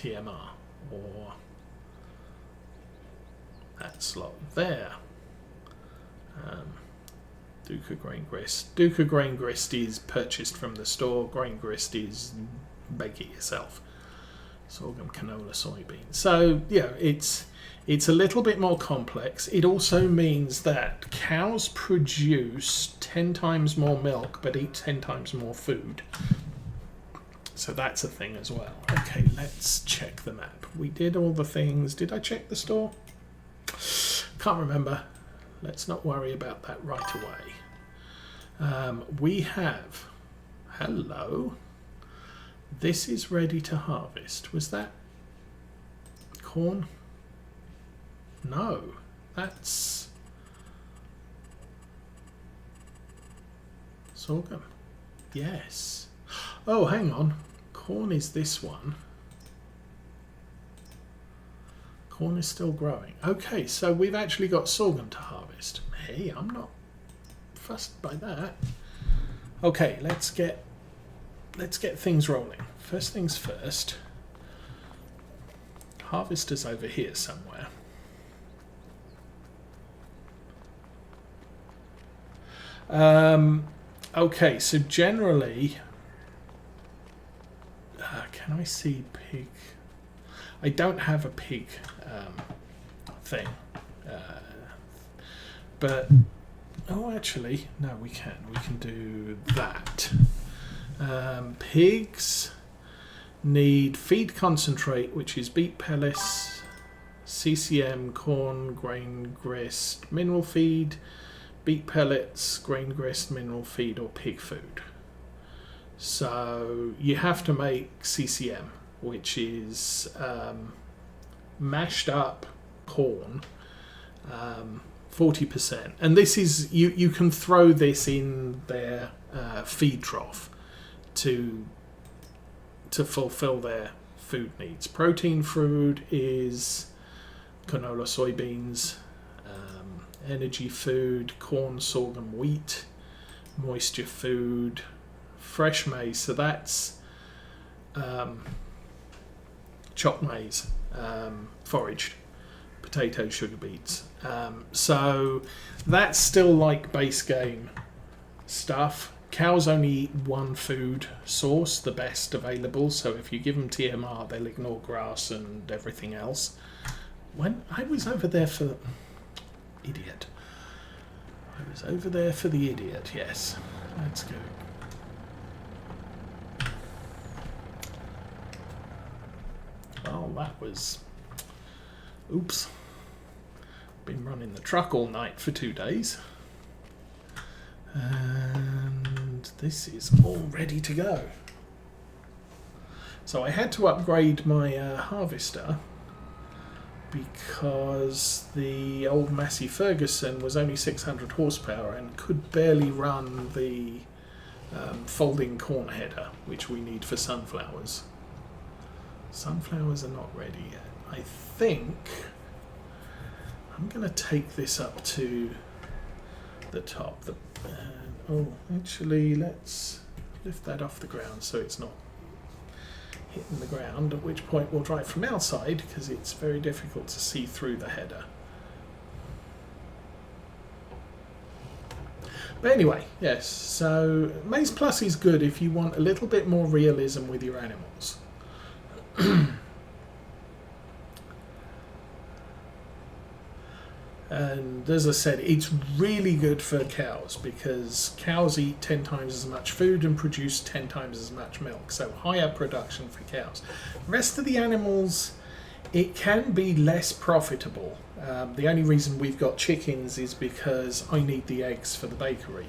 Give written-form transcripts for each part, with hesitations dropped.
TMR, or that slot there. Dukkha grain grist. Dukkha grain grist is purchased from the store. Grain grist is bake it yourself. Sorghum, canola, soybeans. So yeah, it's a little bit more complex. It also means that cows produce 10 times more milk but eat 10 times more food. So that's a thing as well. Okay, let's check the map. We did all the things. Did I check the store? Can't remember. Let's not worry about that right away. We have... Hello. This is ready to harvest. Was that corn? No. That's sorghum. Yes. Oh, hang on. Corn is this one. Corn is still growing. Okay, so we've actually got sorghum to harvest. Hey, I'm not fussed by that. Okay, let's get things rolling. First things first. Harvester's over here somewhere. Okay, so generally, can I see pig? I don't have a pig thing, but oh, actually, no, we can. We can do that. Pigs need feed concentrate, which is beet pellets, CCM, corn, grain grist, mineral feed, beet pellets, grain grist, mineral feed, or pig food. So you have to make CCM, which is mashed up corn, 40%. And this is, you can throw this in their feed trough to fulfill their food needs. Protein food is canola, soybeans. Energy food, corn, sorghum, wheat. Moisture food, fresh maize. So that's chopped maize, foraged, potatoes, sugar beets. So that's still like base game stuff. Cows only eat one food source, the best available. So if you give them TMR, they'll ignore grass and everything else. When I was over there for... Idiot. I was over there for the idiot, yes. Let's go. Oh, that was... Oops. Been running the truck all night for 2 days. And this is all ready to go. So I had to upgrade my harvester because the old Massey Ferguson was only 600 horsepower and could barely run the folding corn header, which we need for sunflowers. Sunflowers are not ready yet. I think I'm going to take this up to the top. Oh, actually, let's lift that off the ground so it's not hitting the ground, at which point we'll drive from outside because it's very difficult to see through the header. But anyway, yes, so Maize Plus is good if you want a little bit more realism with your animals. And as I said, it's really good for cows because cows eat 10 times as much food and produce 10 times as much milk. So higher production for cows. The rest of the animals, it can be less profitable. The only reason we've got chickens is because I need the eggs for the bakery,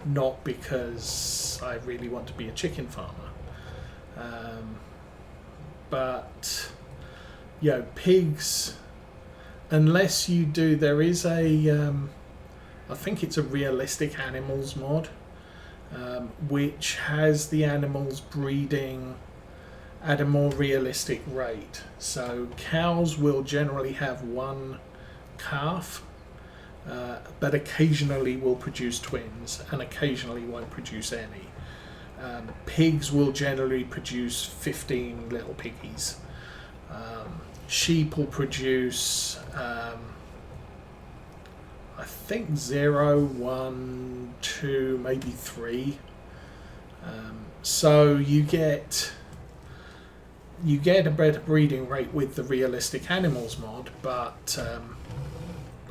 not because I really want to be a chicken farmer. But, you know, pigs... Unless you do, there is a, I think it's a realistic animals mod, which has the animals breeding at a more realistic rate. So cows will generally have one calf, but occasionally will produce twins and occasionally won't produce any. Pigs will generally produce 15 little piggies. Sheep will produce, I think 0, 1, 2, maybe 3. So you get a better breeding rate with the realistic animals mod, but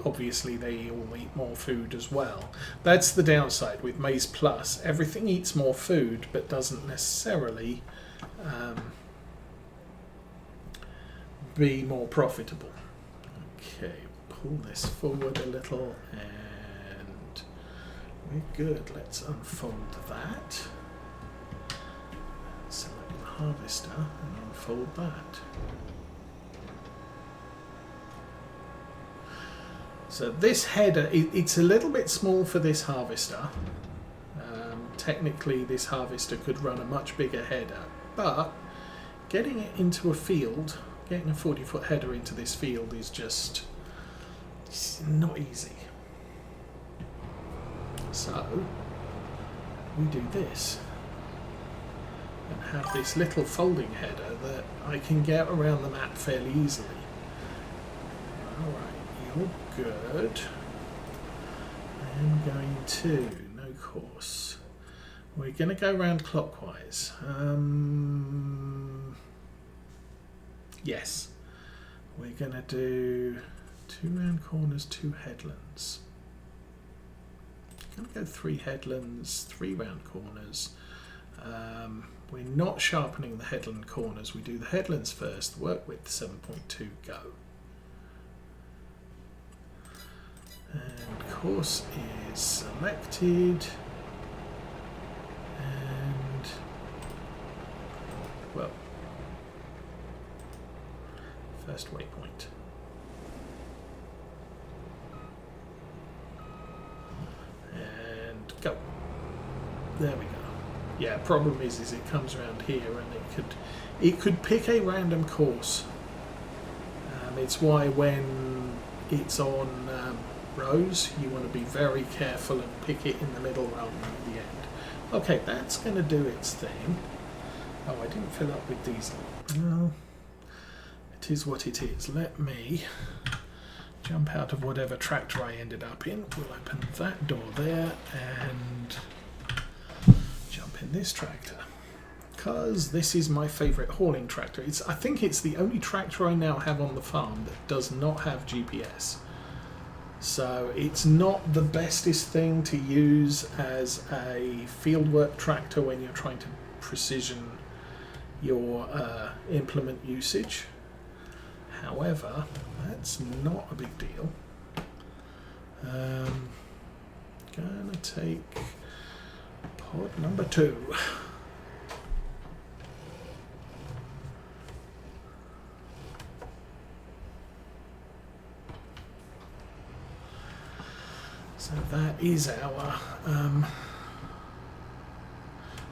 obviously they all eat more food as well. That's the downside with Maize Plus. Everything eats more food, but doesn't necessarily be more profitable. Okay, pull this forward a little and we're good. Let's unfold that. Select the harvester and unfold that. So this header, it's a little bit small for this harvester. Technically this harvester could run a much bigger header, but getting it into a field, getting a 40-foot header into this field is just not easy. So we do this and have this little folding header that I can get around the map fairly easily. Alright, you're good. I'm going to, no course. We're going to go round clockwise. Yes. We're going to do 2 round corners, 2 headlands. I'm going to go 3 headlands, 3 round corners. We're not sharpening the headland corners. We do the headlands first. Work width 7.2, go. And course is selected. And, well, first waypoint. And go. There we go. Yeah, problem is it comes around here and it could pick a random course. It's why when it's on rows, you want to be very careful and pick it in the middle rather than at the end. Okay, that's going to do its thing. Oh, I didn't fill up with diesel. Well, it is what it is. Let me jump out of whatever tractor I ended up in. We'll open that door there and jump in this tractor. Because this is my favourite hauling tractor. I think it's the only tractor I now have on the farm that does not have GPS. So it's not the bestest thing to use as a fieldwork tractor when you're trying to precision your implement usage. However, that's not a big deal. Gonna take pod number 2. So that is our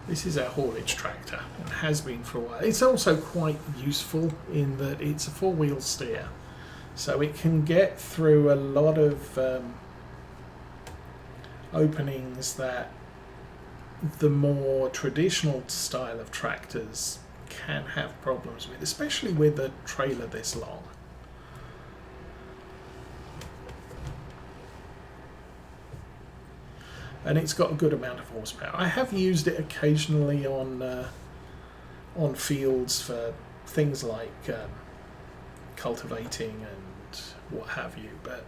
this is our haulage tractor and has been for a while. It's also quite useful in that it's a 4-wheel steer, so it can get through a lot of openings that the more traditional style of tractors can have problems with, especially with a trailer this long. And it's got a good amount of horsepower. I have used it occasionally on fields for things like cultivating and what have you, but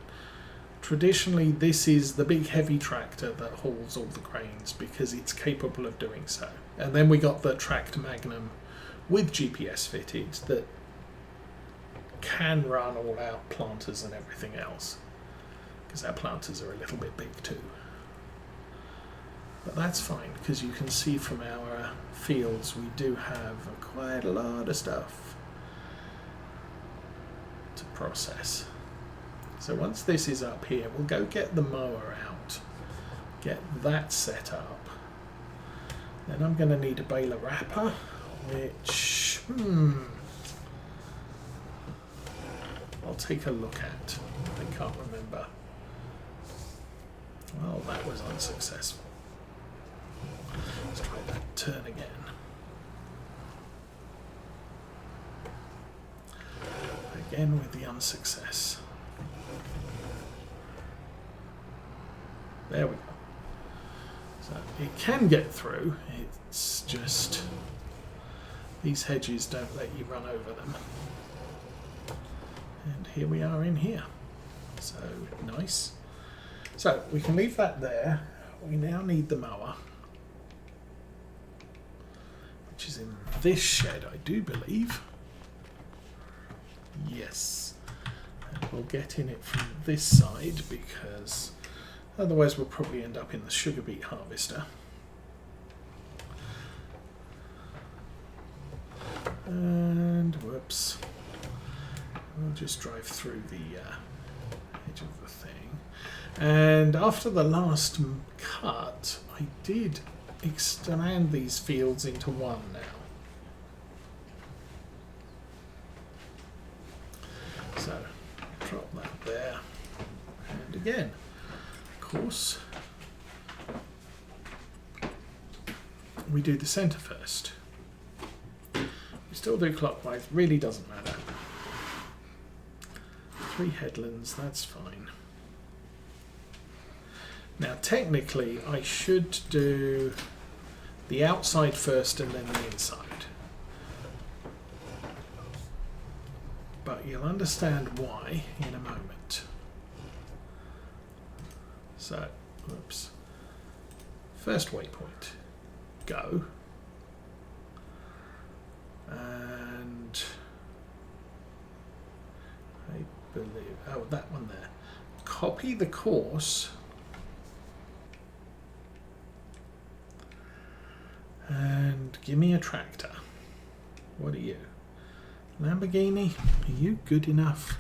traditionally this is the big heavy tractor that hauls all the grains because it's capable of doing so. And then we got the Tract Magnum with GPS fitted that can run all our planters and everything else, because our planters are a little bit big too. But that's fine, because you can see from our fields we do have quite a lot of stuff to process. So once this is up here, we'll go get the mower out, get that set up. Then I'm going to need a baler wrapper, which I'll take a look at. I can't remember. Well, that was unsuccessful. Let's try that turn again. Again with the unsuccess. There we go. So it can get through, it's just these hedges don't let you run over them. And here we are in here. So nice. So we can leave that there. We now need the mower, which is in this shed, I do believe. Yes. And we'll get in it from this side because otherwise we'll probably end up in the sugar beet harvester. And whoops. We'll just drive through the edge of the thing. And after the last cut, I did expand these fields into one now. So, drop that there. And again, of course, we do the centre first. We still do clockwise, really doesn't matter. 3 headlands, that's fine. Now technically I should do the outside first and then the inside. But you'll understand why in a moment. So, whoops. First waypoint, go. And I believe, oh, that one there. Copy the course and give me a tractor. What are you? Lamborghini? Are you good enough?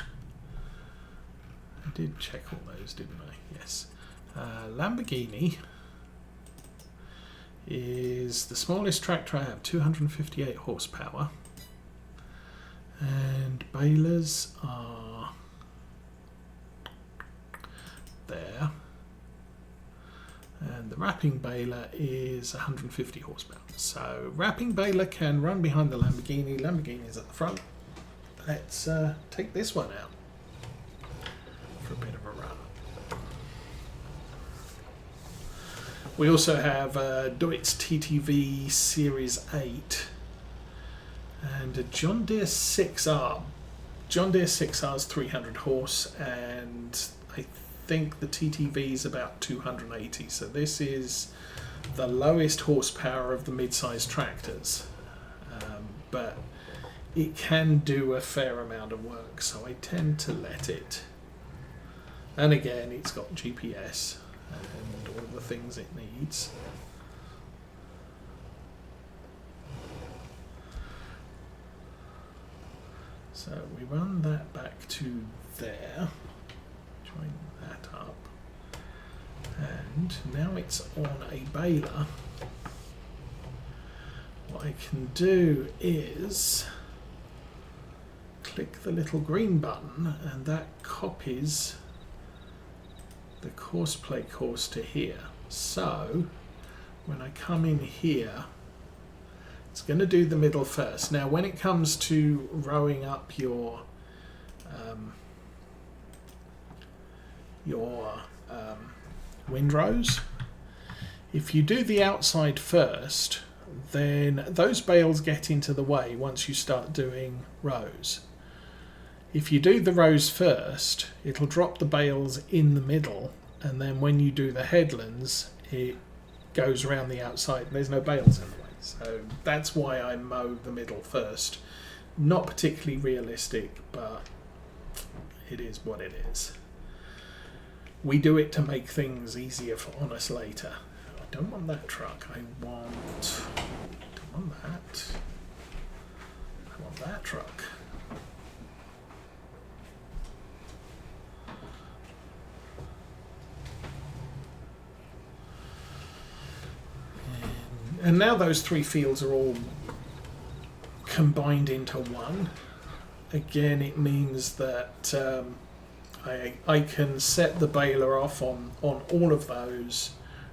I did check all those, didn't I? Yes. Lamborghini is the smallest tractor I have, 258 horsepower. And balers are there. And the wrapping baler is 150 horsepower. So wrapping baler can run behind the Lamborghini. Lamborghini is at the front. Let's take this one out for a bit of a run. We also have Deutz TTV Series 8 and a John Deere 6R. John Deere 6R is 300 horse and I think the TTV is about 280. So this is the lowest horsepower of the mid-sized tractors. But it can do a fair amount of work, so I tend to let it. And again, it's got GPS and all the things it needs. So we run that back to there, join that up, and now it's on a baler. What I can do is click the little green button and that copies the course plate course to here. So when I come in here, it's going to do the middle first. Now when it comes to rowing up your windrows, if you do the outside first, then those bales get into the way once you start doing rows. If you do the rows first, it'll drop the bales in the middle, and then when you do the headlands, it goes around the outside. There's no bales in the way. So that's why I mow the middle first. Not particularly realistic, but it is what it is. We do it to make things easier on us later. I don't want that truck. I want that. I want that truck. And now those 3 fields are all combined into one. Again, it means that I can set the baler off on all of those,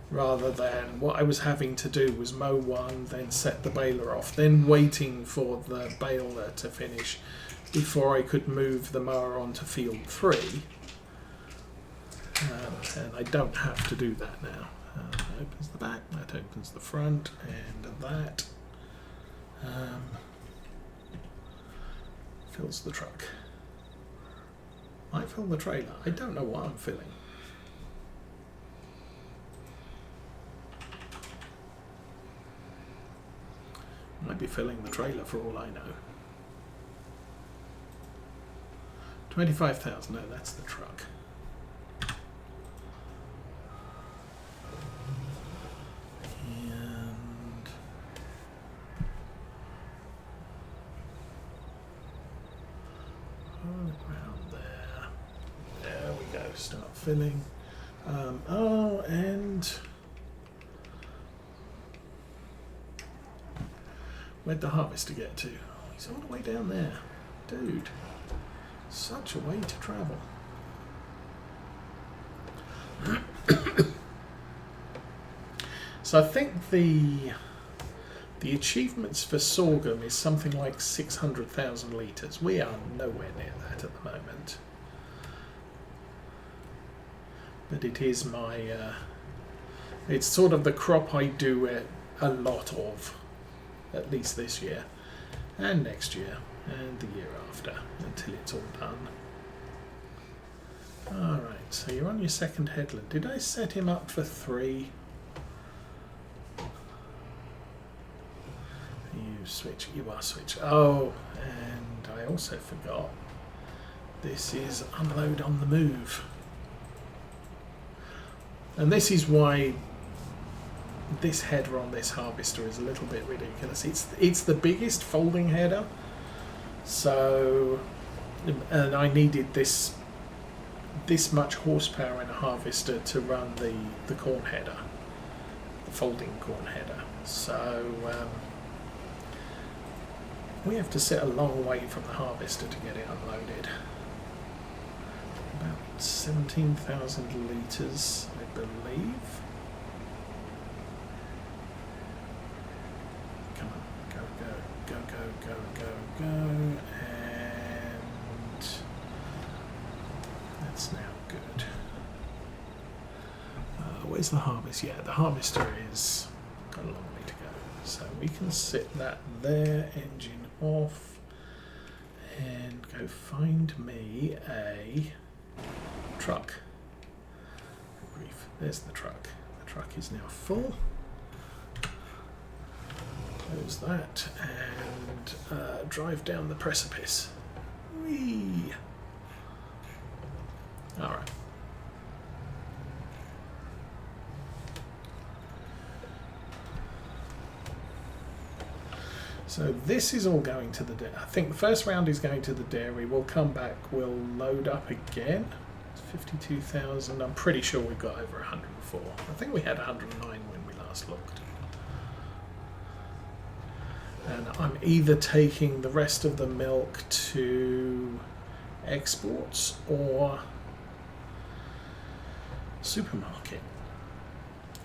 rather than what I was having to do was mow one, then set the baler off, then waiting for the baler to finish, before I could move the mower onto field 3. And I don't have to do that now. That opens the back, that opens the front, and that fills the truck. I fill the trailer. I don't know what I'm filling. Might be filling the trailer for all I know. 25,000. No, that's the truck. And around there. There we go. Start filling. Oh, and where'd the harvester get to? Oh, he's all the way down there. Dude, such a way to travel. So I think the achievements for sorghum is something like 600,000 litres. We are nowhere near that at the moment. But it is my... it's sort of the crop I do a lot of. At least this year, and next year, and the year after, until it's all done. Alright, so you're on your second headland. Did I set him up for 3? You switch, you are switch. Oh, and I also forgot. This is unload on the move. And this is why this header on this harvester is a little bit ridiculous. It's the biggest folding header, so, and I needed this much horsepower in a harvester to run the corn header, the folding corn header. So we have to sit a long way from the harvester to get it unloaded. About 17,000 litres, I believe. Go, and that's now good. Where's the harvest? Yeah, the harvester is got a long way to go. So we can sit that there, engine off, and go find me a truck. Good grief, there's the truck. The truck is now full. Close that and drive down the precipice. Whee! Alright. So this is all going to the dairy. I think the first round is going to the dairy. We'll come back, we'll load up again. It's 52,000. I'm pretty sure we've got over 104. I think we had 109 when we last looked. And I'm either taking the rest of the milk to exports or supermarket.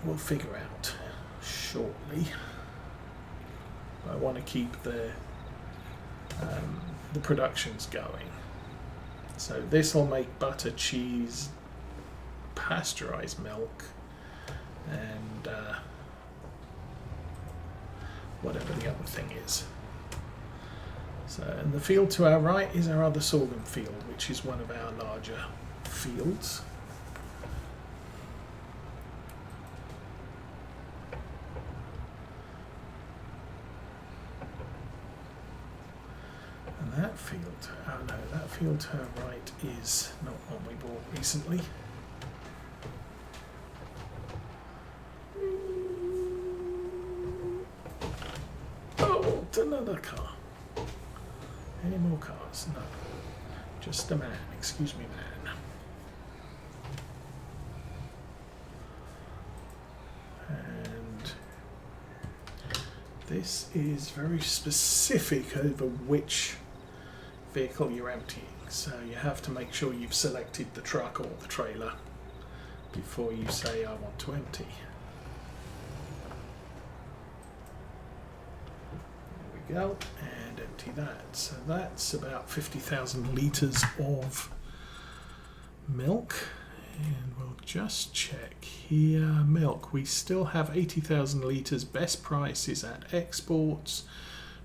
We'll figure out shortly. I want to keep the productions going. So this will make butter, cheese, pasteurized milk, and whatever the other thing is. So, and the field to our right is our other sorghum field, which is one of our larger fields. And that field, oh no, that field to our right is not one we bought recently. Another car. Any more cars? No. Just a man. Excuse me, man. And this is very specific over which vehicle you're emptying. So you have to make sure you've selected the truck or the trailer before you say I want to empty. Go and empty. empty that. So that's about 50,000 litres of milk. And we'll just check here. Milk, we still have 80,000 litres. Best price is at exports.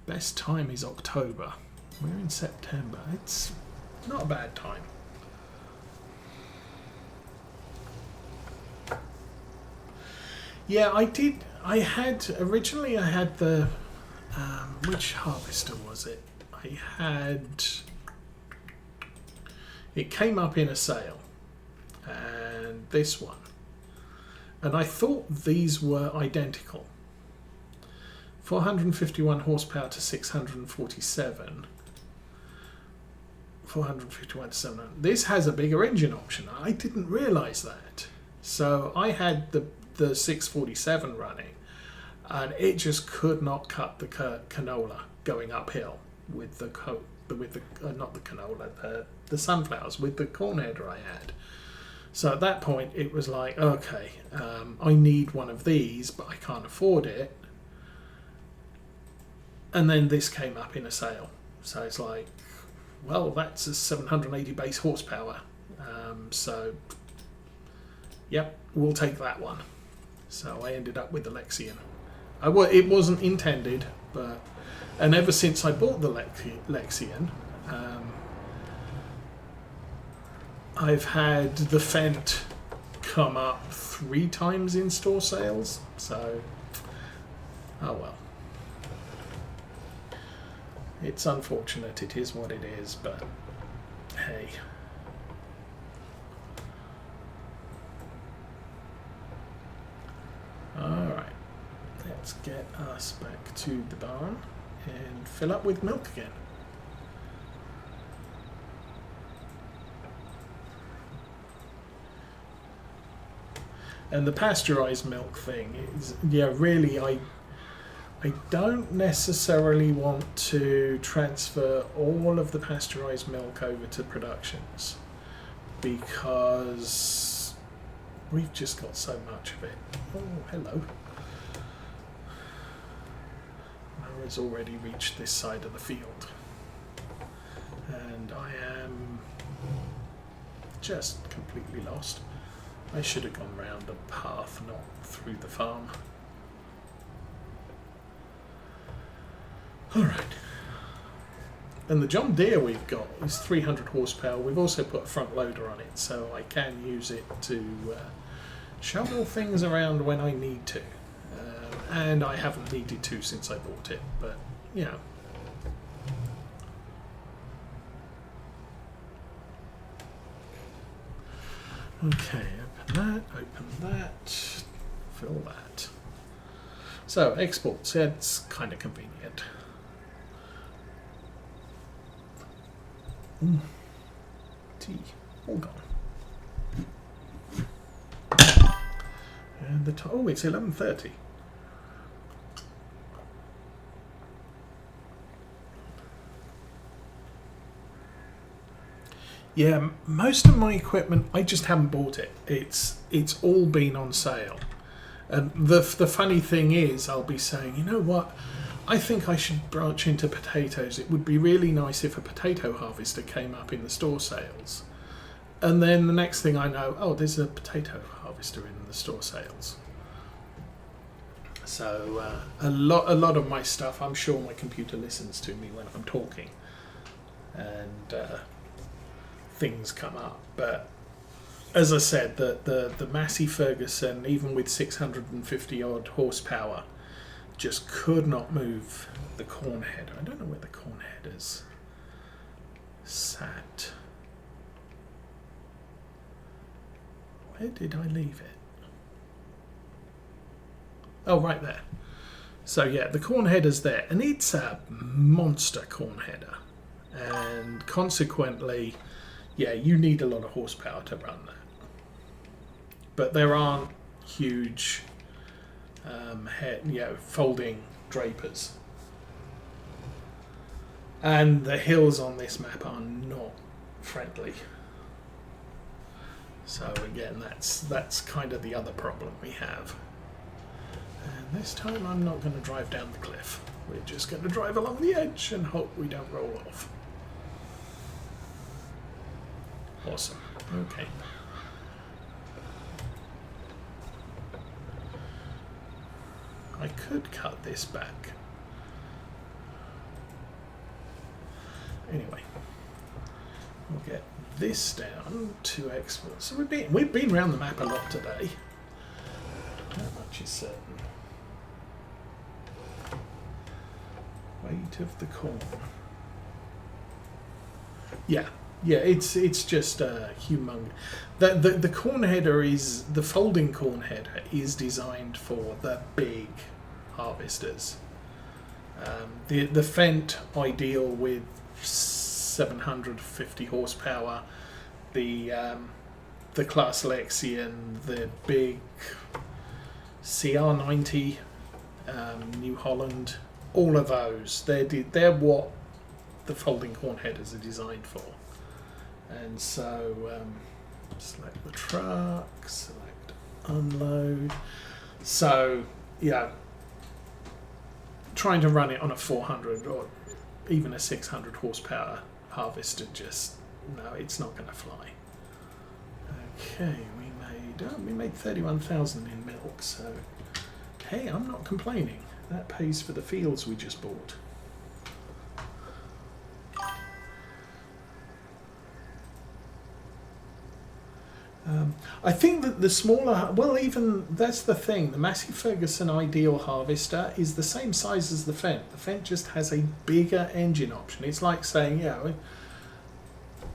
Best time is October. We're in September. It's not a bad time. Yeah, originally I had the, which harvester was it? It came up in a sale, and this one. And I thought these were identical. 451 horsepower to 647. 451 to 700. This has a bigger engine option. I didn't realise that. So I had the 647 running, and it just could not cut the canola going uphill with the not the canola, the sunflowers with the corn header I had. So at that point it was like, okay, I need one of these, but I can't afford it. And then this came up in a sale, so it's like, well, that's a 780 base horsepower. So yep, we'll take that one. So I ended up with the Lexion. It wasn't intended, and ever since I bought the Lexion, I've had the Fendt come up 3 times in store sales. So, oh well. It's unfortunate, it is what it is, but hey. Alright, let's get us back to the barn and fill up with milk again. And the pasteurized milk thing is, yeah, really, I don't necessarily want to transfer all of the pasteurized milk over to productions, because we've just got so much of it. Oh, hello. Noah's already reached this side of the field, and I am just completely lost. I should have gone round the path, not through the farm. Alright. And the John Deere we've got is 300 horsepower. We've also put a front loader on it, so I can use it to shovel things around when I need to. And I haven't needed to since I bought it, but, you know. Okay, open that, fill that. So, exports, yeah, it's kind of convenient. Tea, all gone. And oh, it's 11:30. Yeah, most of my equipment, I just haven't bought it. It's all been on sale. And the funny thing is, I'll be saying, you know what, I think I should branch into potatoes. It would be really nice if a potato harvester came up in the store sales. And then the next thing I know, oh, there's a potato harvester in the store sales. So a lot of my stuff, I'm sure my computer listens to me when I'm talking. And things come up, but as I said, the Massey Ferguson, even with 650 odd horsepower, just could not move the corn header. I don't know where the corn header's sat. Where did I leave it? Oh, right there. So yeah, the corn header's there, and it's a monster corn header, and consequently, yeah, you need a lot of horsepower to run that. But there aren't huge folding drapers. And the hills on this map are not friendly. So again, that's kind of the other problem we have. And this time I'm not going to drive down the cliff. We're just going to drive along the edge and hope we don't roll off. Awesome. Okay. I could cut this back. Anyway, we'll get this down to export. So we've been around the map a lot today. That much is certain. Weight of the corn. Yeah, it's just humongous. The corn header is the folding corn header is designed for the big harvesters. The Fendt ideal with 750 horsepower, the Class Lexian, the big CR90, New Holland, all of those, they're what the folding corn headers are designed for. And so select the truck, select unload. So yeah, trying to run it on a 400 or even a 600 horsepower harvester, just no, it's not going to fly. Okay, we made 31,000 in milk, so hey, I'm not complaining. That pays for the fields we just bought. I think that the smaller, well, even that's the thing, the Massey Ferguson Ideal Harvester is the same size as the Fendt. The Fendt just has a bigger engine option. It's like saying, yeah,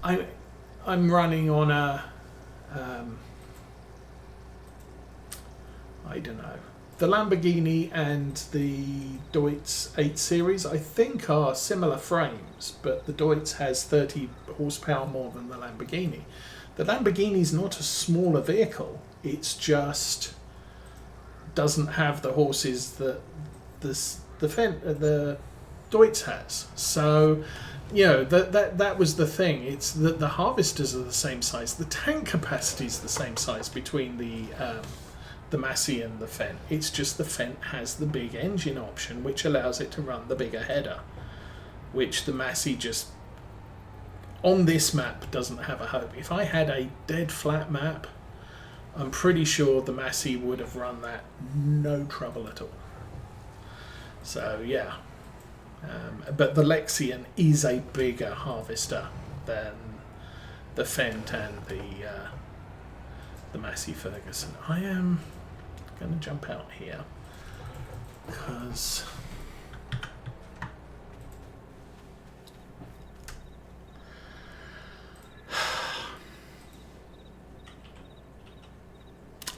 I'm running on a, I don't know, the Lamborghini and the Deutz 8 Series, I think, are similar frames, but the Deutz has 30 horsepower more than the Lamborghini. The Lamborghini is not a smaller vehicle, it's just doesn't have the horses that the Deutz has. So, you know, that was the thing. It's that the harvesters are the same size. The tank capacity is the same size between the Massey and the Fendt. It's just the Fendt has the big engine option, which allows it to run the bigger header, which the Massey just, on this map, doesn't have a hope. If I had a dead flat map, I'm pretty sure the Massey would have run that no trouble at all. So yeah, but the Lexian is a bigger harvester than the Fendt and the Massey Ferguson. I am going to jump out here because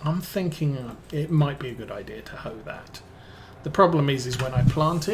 I'm thinking it might be a good idea to hoe that. The problem is when I plant it,